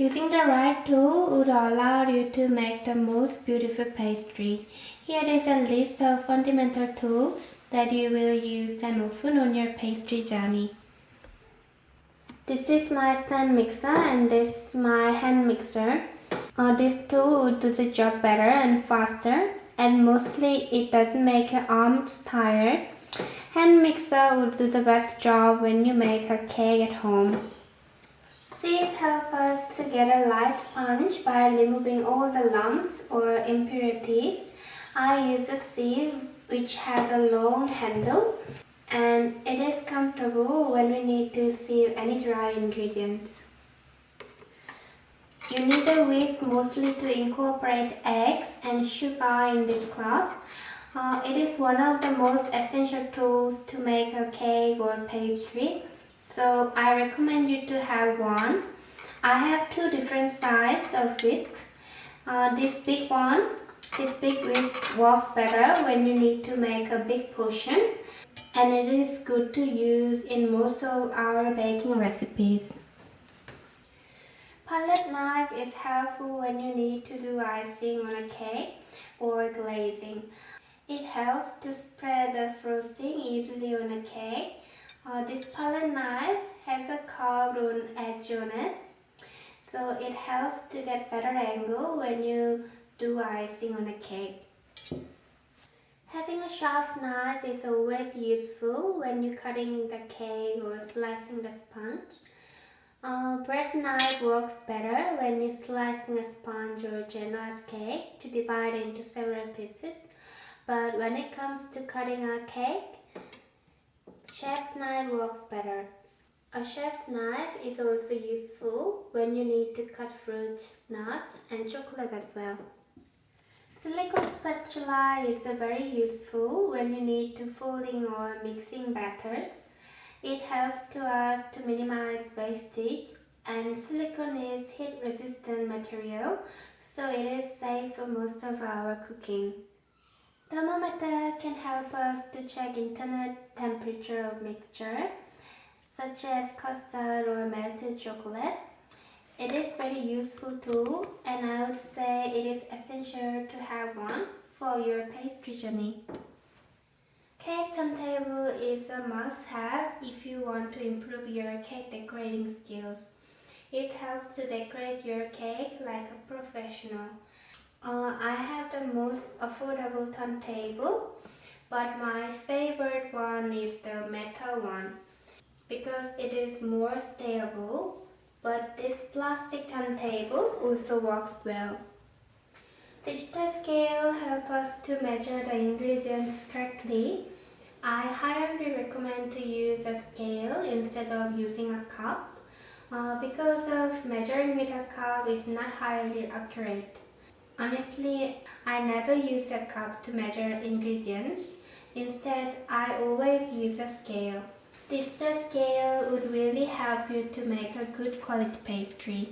Using the right tool would allow you to make the most beautiful pastry. Here is a list of fundamental tools that you will use then often on your pastry journey. This is my stand mixer and this is my hand mixer. This tool would do the job better and faster, and mostly it doesn't make your arms tired. Hand mixer would do the best job when you make a cake at home. Sieve helps us to get a light sponge by removing all the lumps or impurities. I use a sieve which has a long handle, and it is comfortable when we need to sieve any dry ingredients. You need a whisk mostly to incorporate eggs and sugar in this class. It is one of the most essential tools to make a cake or pastry, so I recommend you to have one. I have two different sizes of whisk. This big whisk works better when you need to make a big portion, and it is good to use in most of our baking recipes. Palette knife is helpful when you need to do icing on a cake or glazing. It helps to spread the frosting easily on a cake. This palette knife has a curved edge on it, so it helps to get better angle when you do icing on a cake. Having a sharp knife is always useful when you're cutting the cake or slicing the sponge. Bread knife works better when you're slicing a sponge or generous cake to divide into several pieces. But when it comes to cutting a cake, chef's knife works better. A chef's knife is also useful when you need to cut fruits, nuts, and chocolate as well. Silicone spatula is very useful when you need to folding or mixing batters. It helps to us to minimize wastage, and silicone is heat-resistant material, so it is safe for most of our cooking. Thermometer can help us to check internal temperature of mixture, such as custard or melted chocolate. It is very useful tool, and I would say it is essential to have one for your pastry journey. Cake turntable is a must-have if you want to improve your cake decorating skills. It helps to decorate your cake like a professional. I have the most affordable turntable, but my favorite one is the metal one because it is more stable, but this plastic turntable also works well. Digital scale helps us to measure the ingredients correctly. I highly recommend to use a scale instead of using a cup because of measuring with a cup is not highly accurate. Honestly, I never use a cup to measure ingredients. Instead, I always use a scale. Digital scale would really help you to make a good quality pastry.